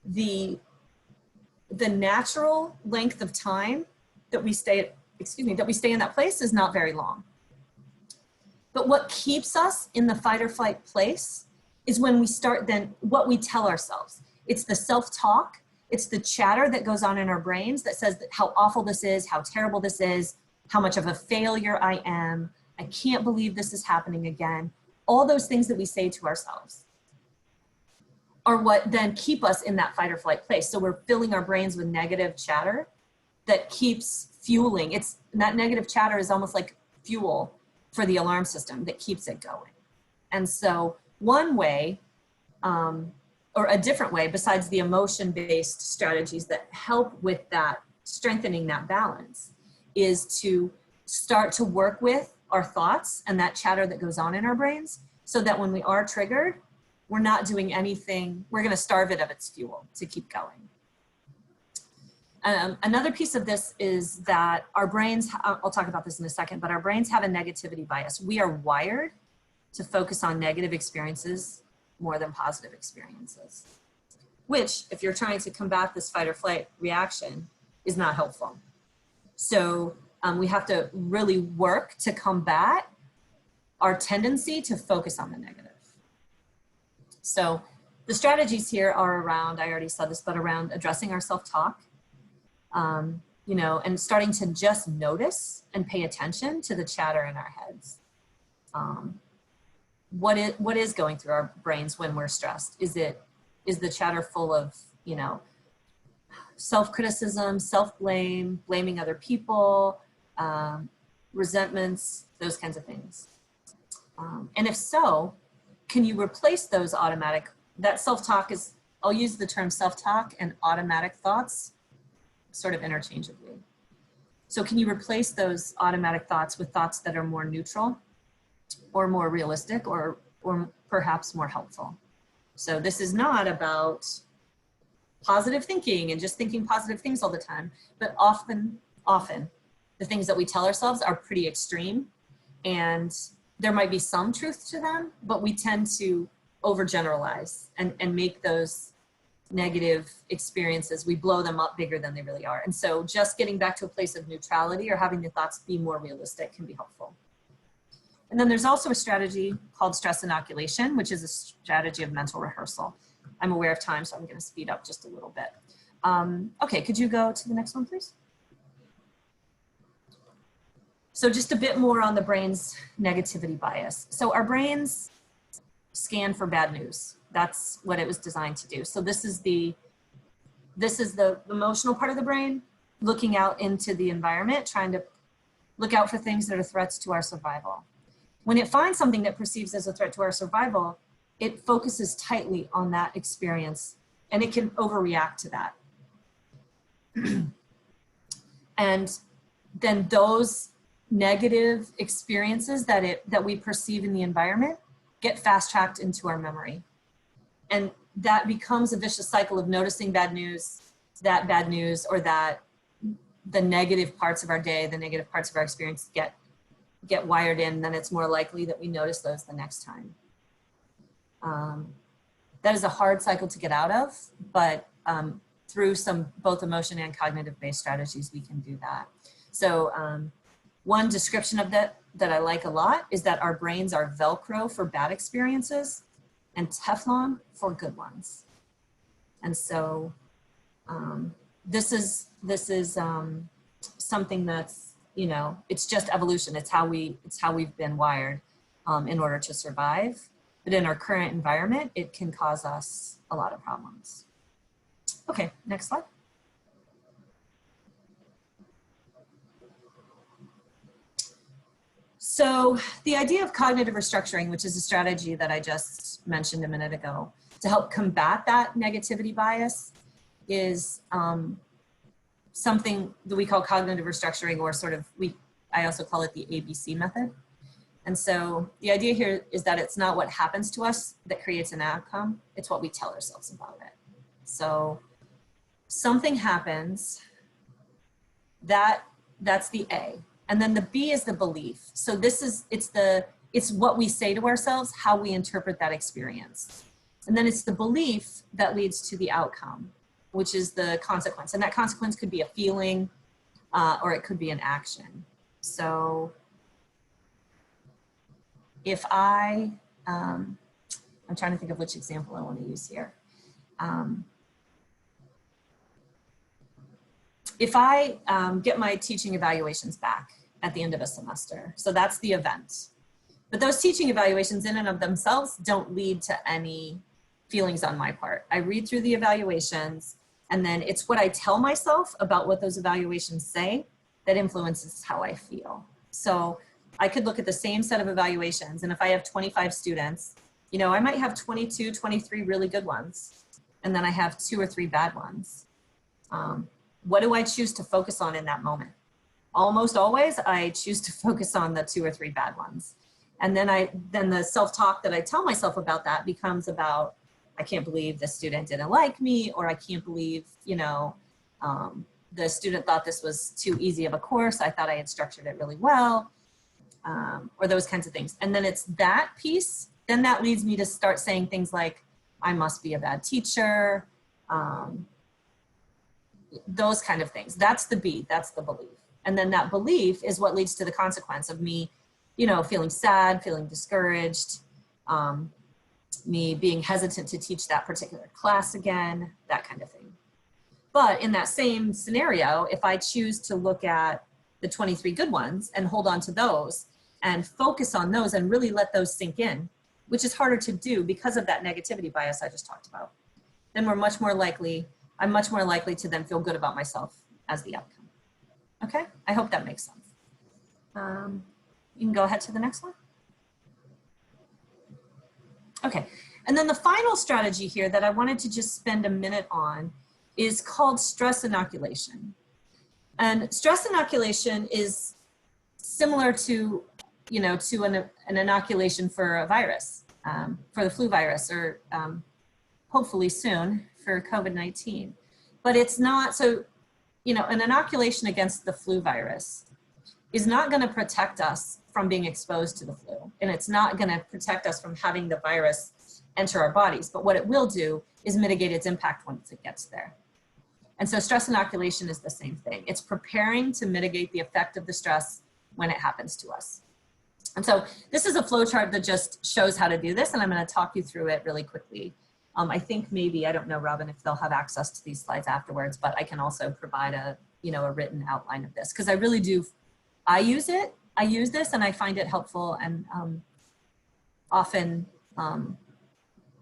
the natural length of time that we stay in that place is not very long. But what keeps us in the fight or flight place is when we start then what we tell ourselves. It's the self-talk, it's the chatter that goes on in our brains that says that how awful this is, how terrible this is, how much of a failure I am, I can't believe this is happening again. All those things that we say to ourselves are what then keep us in that fight or flight place. So we're filling our brains with negative chatter that keeps fueling. That negative chatter is almost like fuel for the alarm system that keeps it going. And so one way, or a different way besides the emotion-based strategies that help with that, strengthening that balance, is to start to work with our thoughts and that chatter that goes on in our brains so that when we are triggered, we're not doing anything, we're gonna starve it of its fuel to keep going. Another piece of this is that our brains, I'll talk about this in a second, but our brains have a negativity bias. We are wired to focus on negative experiences more than positive experiences, which if you're trying to combat this fight or flight reaction is not helpful. So we have to really work to combat our tendency to focus on the negative. So the strategies here are around, I already said this, but around addressing our self-talk, you know, and starting to just notice and pay attention to the chatter in our heads. What is going through our brains when we're stressed? Is the chatter full of, you know, self-criticism, self-blame, blaming other people, resentments, those kinds of things? And if so, can you replace those that self-talk is, I'll use the term self-talk and automatic thoughts sort of interchangeably. So can you replace those automatic thoughts with thoughts that are more neutral or more realistic or perhaps more helpful? So this is not about positive thinking and just thinking positive things all the time, but often the things that we tell ourselves are pretty extreme, and there might be some truth to them, but we tend to overgeneralize and make those negative experiences, we blow them up bigger than they really are. And so just getting back to a place of neutrality or having the thoughts be more realistic can be helpful. And then there's also a strategy called stress inoculation, which is a strategy of mental rehearsal. I'm aware of time, so I'm going to speed up just a little bit. Okay, could you go to the next one, please? So just a bit more on the brain's negativity bias. So our brains scan for bad news. That's what it was designed to do. So this is the emotional part of the brain, looking out into the environment, trying to look out for things that are threats to our survival. When it finds something that perceives as a threat to our survival, it focuses tightly on that experience, and it can overreact to that. And then those negative experiences that we perceive in the environment get fast-tracked into our memory. And that becomes a vicious cycle of noticing bad news, or that the negative parts of our day, the negative parts of our experience get wired in, then it's more likely that we notice those the next time. That is a hard cycle to get out of, but through some both emotion and cognitive based strategies, we can do that. So one description of that I like a lot is that our brains are Velcro for bad experiences and Teflon for good ones. And so this is something that's, you know, it's just evolution. It's how we've been wired in order to survive. But in our current environment, it can cause us a lot of problems. Okay, next slide. So the idea of cognitive restructuring, which is a strategy that I just mentioned a minute ago, to help combat that negativity bias is something that we call cognitive restructuring, or sort of, I also call it the ABC method. And so the idea here is that it's not what happens to us that creates an outcome, it's what we tell ourselves about it. So something happens, that's the A. And then the B is the belief. So this is, it's what we say to ourselves, how we interpret that experience. And then it's the belief that leads to the outcome, which is the consequence. And that consequence could be a feeling or it could be an action. So if I'm trying to think of which example I want to use here. If I get my teaching evaluations back at the end of a semester, so that's the event. But those teaching evaluations in and of themselves don't lead to any feelings on my part. I read through the evaluations, and then it's what I tell myself about what those evaluations say that influences how I feel. So I could look at the same set of evaluations, and if I have 25 students, you know, I might have 22, 23 really good ones, and then I have 2 or 3 bad ones. What do I choose to focus on in that moment? Almost always, I choose to focus on the 2 or 3 bad ones. And then the self-talk that I tell myself about that becomes about, I can't believe the student didn't like me, or I can't believe, you know, the student thought this was too easy of a course. I thought I had structured it really well, or those kinds of things. And then it's that piece, then that leads me to start saying things like, I must be a bad teacher, those kind of things. That's the B, that's the belief. And then that belief is what leads to the consequence of me, you know, feeling sad, feeling discouraged, me being hesitant to teach that particular class again, that kind of thing. But in that same scenario, if I choose to look at the 23 good ones and hold on to those and focus on those and really let those sink in, which is harder to do because of that negativity bias I just talked about, then I'm much more likely to then feel good about myself as the outcome. Okay, I hope that makes sense. You can go ahead to the next one. Okay, and then the final strategy here that I wanted to just spend a minute on is called stress inoculation. And stress inoculation is similar to, you know, to an inoculation for a virus, for the flu virus, or hopefully soon for COVID-19. But it's not, so, you know, an inoculation against the flu virus is not going to protect us from being exposed to the flu. And it's not going to protect us from having the virus enter our bodies. But what it will do is mitigate its impact once it gets there. And so stress inoculation is the same thing. It's preparing to mitigate the effect of the stress when it happens to us. And so this is a flow chart that just shows how to do this, and I'm going to talk you through it really quickly. I think maybe, I don't know, Robin, if they'll have access to these slides afterwards, but I can also provide a, you know, a written outline of this, because I really do, I use this and I find it helpful, and often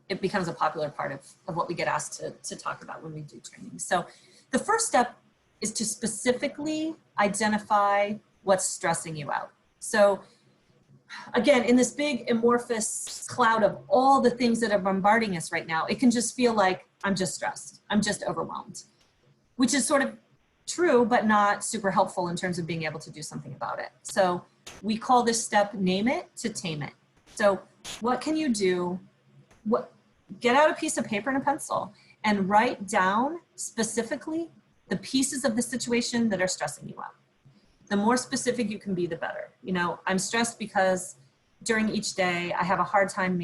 it becomes a popular part of what we get asked to talk about when we do training. So the first step is to specifically identify what's stressing you out. So again, in this big amorphous cloud of all the things that are bombarding us right now, it can just feel like I'm just stressed, I'm just overwhelmed, which is sort of true, but not super helpful in terms of being able to do something about it. So we call this step name it to tame it. So what can you do? Get out a piece of paper and a pencil and write down specifically the pieces of the situation that are stressing you out. The more specific you can be, the better. You know, I'm stressed because during each day I have a hard time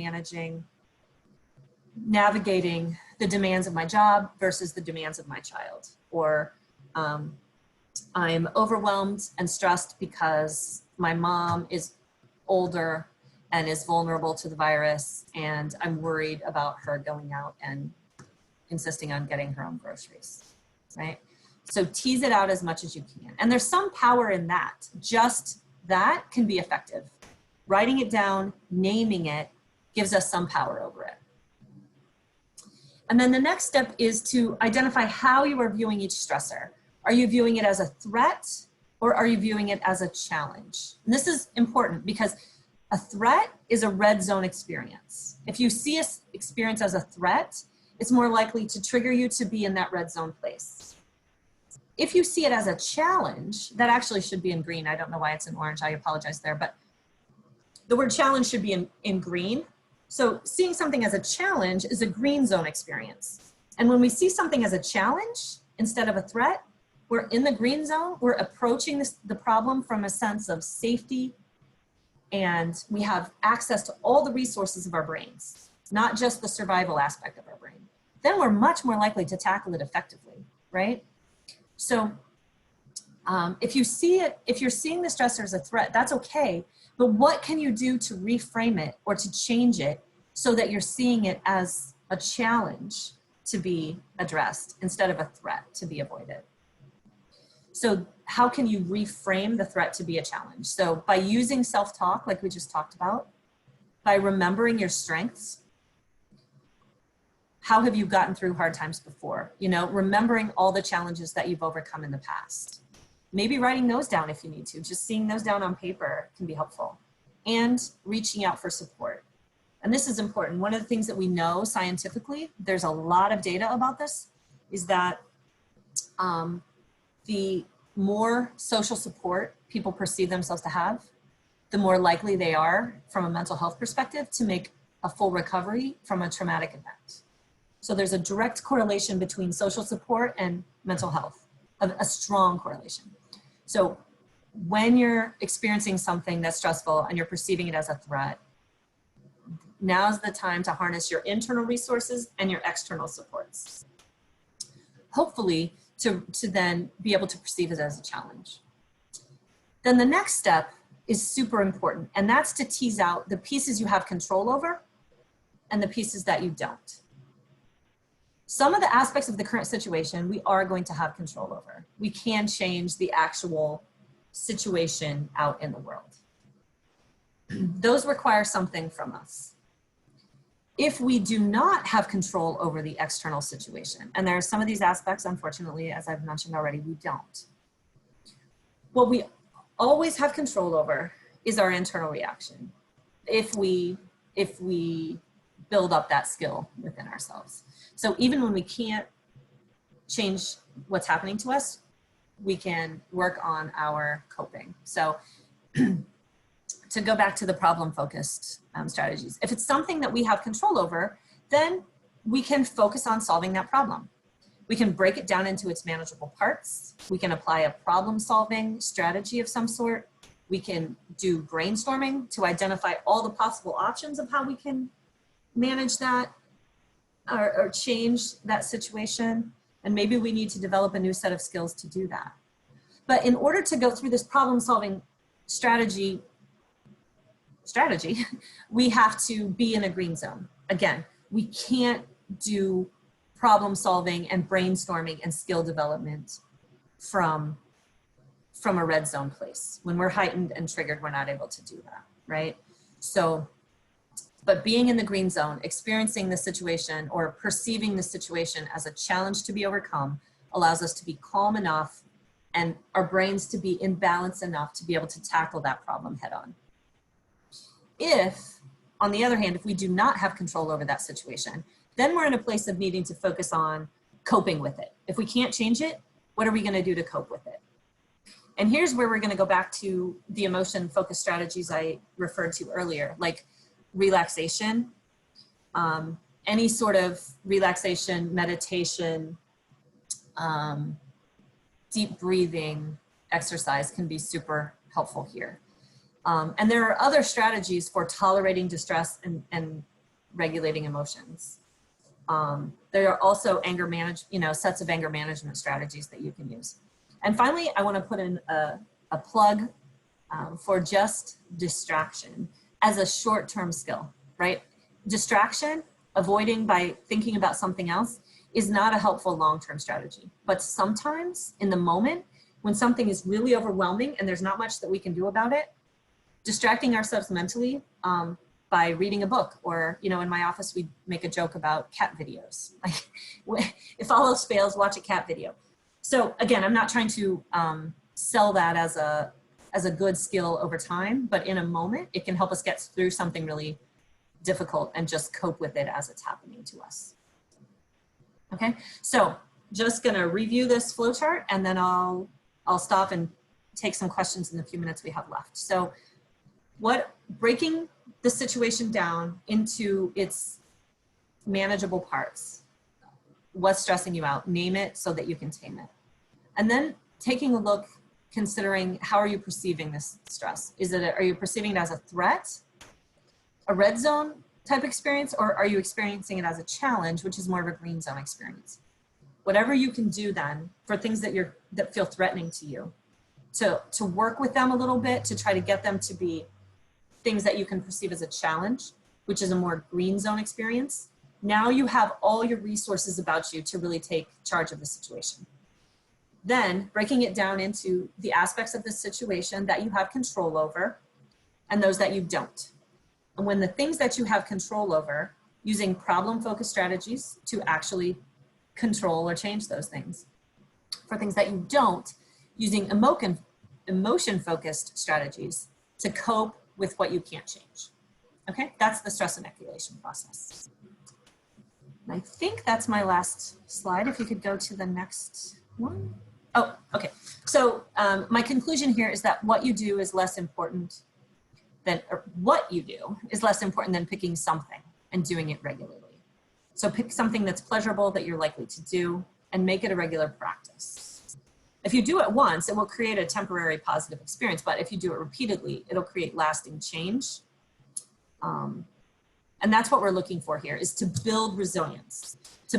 navigating the demands of my job versus the demands of my child. Or I'm overwhelmed and stressed because my mom is older and is vulnerable to the virus, and I'm worried about her going out and insisting on getting her own groceries, right? So tease it out as much as you can. And there's some power in that. Just that can be effective. Writing it down, naming it, gives us some power over it. And then the next step is to identify how you are viewing each stressor. Are you viewing it as a threat, or are you viewing it as a challenge? And this is important because a threat is a red zone experience. If you see an experience as a threat, it's more likely to trigger you to be in that red zone place. If you see it as a challenge, that actually should be in green. I don't know why it's in orange. I apologize there, but the word challenge should be in green. So seeing something as a challenge is a green zone experience. And when we see something as a challenge instead of a threat, we're in the green zone. We're approaching the problem from a sense of safety, and we have access to all the resources of our brains, not just the survival aspect of our brain. Then we're much more likely to tackle it effectively, right? So if you see it, if you're seeing the stressor as a threat, that's okay. But what can you do to reframe it or to change it so that you're seeing it as a challenge to be addressed instead of a threat to be avoided? So how can you reframe the threat to be a challenge? So by using self-talk, like we just talked about, by remembering your strengths. How have you gotten through hard times before? You know, remembering all the challenges that you've overcome in the past. Maybe writing those down if you need to. Just seeing those down on paper can be helpful. And reaching out for support. And this is important. One of the things that we know scientifically, there's a lot of data about this, is that the more social support people perceive themselves to have, the more likely they are from a mental health perspective to make a full recovery from a traumatic event. So there's a direct correlation between social support and mental health, a strong correlation. So when you're experiencing something that's stressful and you're perceiving it as a threat, now's the time to harness your internal resources and your external supports. Hopefully to then be able to perceive it as a challenge. Then the next step is super important, and that's to tease out the pieces you have control over and the pieces that you don't. Some of the aspects of the current situation we are going to have control over. We can change the actual situation out in the world. Those require something from us. If we do not have control over the external situation, and there are some of these aspects, unfortunately, as I've mentioned already, we don't. What we always have control over is our internal reaction. If we build up that skill within ourselves. So even when we can't change what's happening to us, we can work on our coping. So to go back to the problem-focused strategies, if it's something that we have control over, then we can focus on solving that problem. We can break it down into its manageable parts. We can apply a problem-solving strategy of some sort. We can do brainstorming to identify all the possible options of how we can manage that or change that situation. And maybe we need to develop a new set of skills to do that. But in order to go through this problem-solving strategy, we have to be in a green zone. Again, we can't do problem solving and brainstorming and skill development from a red zone place. When we're heightened and triggered, we're not able to do that, right? So, but being in the green zone, experiencing the situation or perceiving the situation as a challenge to be overcome allows us to be calm enough and our brains to be in balance enough to be able to tackle that problem head on. If, on the other hand, if we do not have control over that situation, then we're in a place of needing to focus on coping with it. If we can't change it, what are we going to do to cope with it? And here's where we're going to go back to the emotion-focused strategies I referred to earlier, like relaxation, any sort of relaxation, meditation, deep breathing exercise can be super helpful here. And there are other strategies for tolerating distress and regulating emotions. There are also sets of anger management strategies that you can use. And finally, I want to put in a plug for just distraction as a short-term skill, right? Distraction, avoiding by thinking about something else, is not a helpful long-term strategy. But sometimes in the moment, when something is really overwhelming and there's not much that we can do about it, distracting ourselves mentally by reading a book, or, you know, in my office, we make a joke about cat videos. Like, if all else fails, watch a cat video. So again, I'm not trying to sell that as a good skill over time, but in a moment, it can help us get through something really difficult and just cope with it as it's happening to us. Okay, so just gonna review this flowchart, and then I'll stop and take some questions in the few minutes we have left. So breaking the situation down into its manageable parts. What's stressing you out? Name it so that you can tame it. And then taking a look, considering how are you perceiving this stress? Are you perceiving it as a threat, a red zone type experience, or are you experiencing it as a challenge, which is more of a green zone experience? Whatever you can do then for things that feel threatening to you, to work with them a little bit, to try to get them to be things that you can perceive as a challenge, which is a more green zone experience. Now you have all your resources about you to really take charge of the situation. Then breaking it down into the aspects of the situation that you have control over and those that you don't. And when the things that you have control over, using problem-focused strategies to actually control or change those things. For things that you don't, using emotion-focused strategies to cope with what you can't change. Okay, that's the stress inoculation process. And I think that's my last slide. If you could go to the next one. Oh, okay. So my conclusion here is that what you do is less important than, or what you do is less important than picking something and doing it regularly. So pick something that's pleasurable that you're likely to do and make it a regular practice. If you do it once, it will create a temporary positive experience, but if you do it repeatedly, it'll create lasting change. And that's what we're looking for here, is to build resilience, to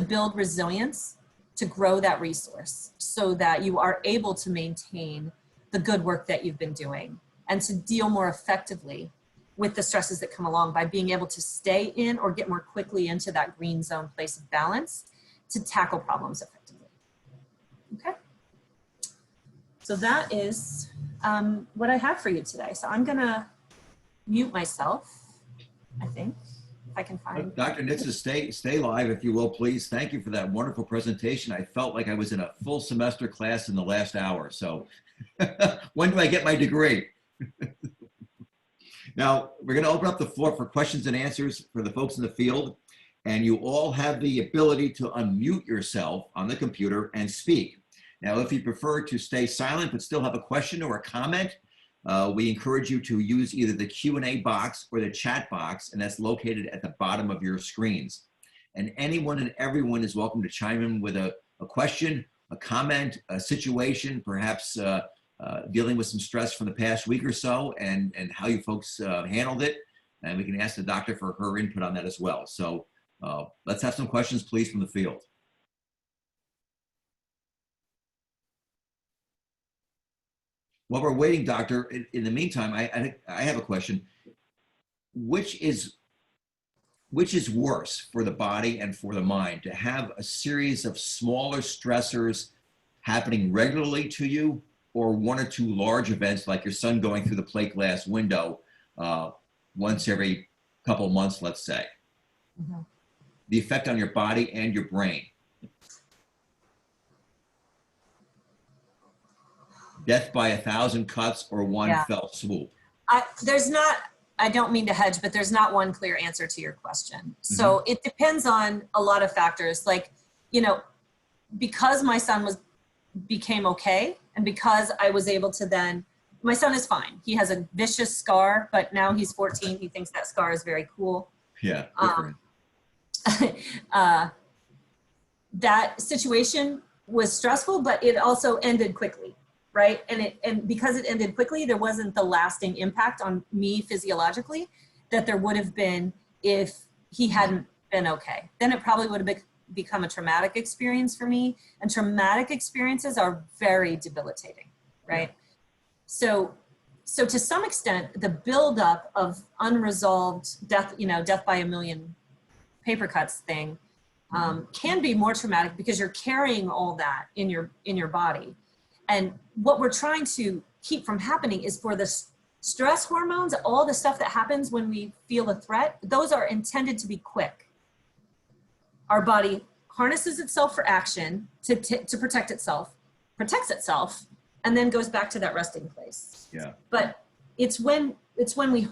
grow that resource so that you are able to maintain the good work that you've been doing and to deal more effectively with the stresses that come along by being able to stay in or get more quickly into that green zone place of balance to tackle problems effectively. Okay. So that is what I have for you today. So I'm gonna mute myself, I think, if I can find. Dr. Nitza, stay live if you will, please. Thank you for that wonderful presentation. I felt like I was in a full semester class in the last hour. So when do I get my degree? Now, we're gonna open up the floor for questions and answers for the folks in the field. And you all have the ability to unmute yourself on the computer and speak. Now, if you prefer to stay silent but still have a question or a comment, we encourage you to use either the Q&A box or the chat box, and that's located at the bottom of your screens. And anyone and everyone is welcome to chime in with a question, a comment, a situation, perhaps dealing with some stress from the past week or so, and how you folks handled it. And we can ask the doctor for her input on that as well. So let's have some questions, please, from the field. While we're waiting, doctor, in the meantime, I have a question. Which is worse for the body and for the mind, to have a series of smaller stressors happening regularly to you, or one or two large events like your son going through the plate glass window once every couple of months, let's say? Mm-hmm. The effect on your body and your brain. Death by 1,000 cuts or one fell swoop? I don't mean to hedge, but there's not one clear answer to your question. Mm-hmm. So it depends on a lot of factors. Like, you know, because my son became okay, and because I was able to then, my son is fine. He has a vicious scar, but now he's 14. He thinks that scar is very cool. Yeah. That situation was stressful, but it also ended quickly. Right, and because it ended quickly, there wasn't the lasting impact on me physiologically that there would have been if he hadn't been okay. Then it probably would have become a traumatic experience for me, and traumatic experiences are very debilitating, right? Yeah. So so to some extent, the buildup of unresolved death, death by a million paper cuts thing can be more traumatic because you're carrying all that in your body. And what we're trying to keep from happening is for the stress hormones, all the stuff that happens when we feel a threat, those are intended to be quick. Our body harnesses itself for action to protect itself, protects itself, and then goes back to that resting place. Yeah. But it's when we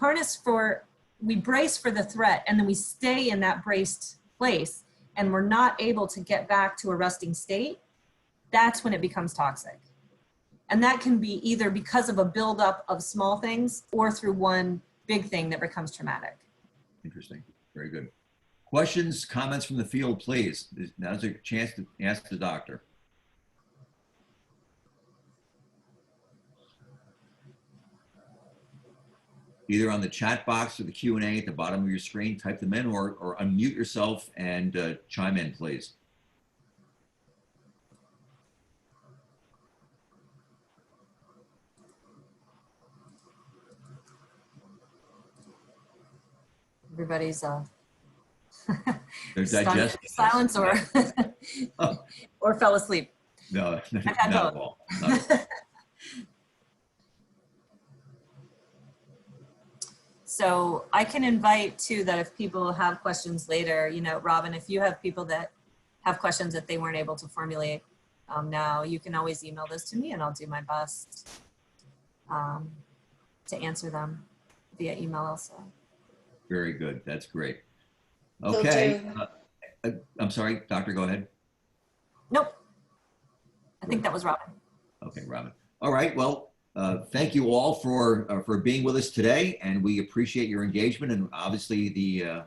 we brace for the threat, and then we stay in that braced place, and we're not able to get back to a resting state, that's when it becomes toxic. And that can be either because of a buildup of small things or through one big thing that becomes traumatic. Interesting. Very good. Questions, comments from the field, please. Now's a chance to ask the doctor. Either on the chat box or the Q&A at the bottom of your screen, type them in, or unmute yourself and chime in, please. Everybody's They're stunned digesting. silence or Oh. or fell asleep. No, not had at both. all. Not at all. So I can invite too that if people have questions later, Robin, if you have people that have questions that they weren't able to formulate now, you can always email those to me and I'll do my best to answer them via email also. Very good. That's great. Okay. I'm sorry, doctor, go ahead. Nope. I think that was Robin. Okay, Robin. All right. Well, thank you all for being with us today, and we appreciate your engagement and obviously the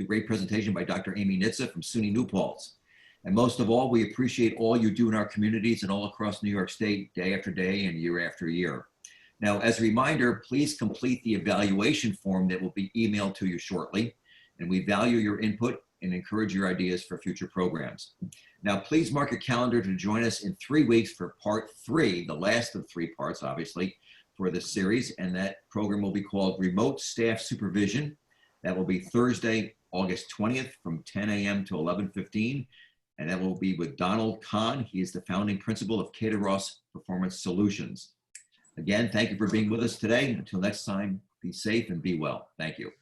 great presentation by Dr. Amy Nitza from SUNY New Paltz. And most of all, we appreciate all you do in our communities and all across New York State, day after day and year after year. Now, as a reminder, please complete the evaluation form that will be emailed to you shortly, and we value your input and encourage your ideas for future programs. Now, please mark your calendar to join us in 3 weeks for part 3, the last of 3 parts, obviously, for this series. And that program will be called Remote Staff Supervision. That will be Thursday, August 20th from 10 a.m. to 11:15. And that will be with Donald Kahn. He is the founding principal of Cateros Performance Solutions. Again, thank you for being with us today. Until next time, be safe and be well. Thank you.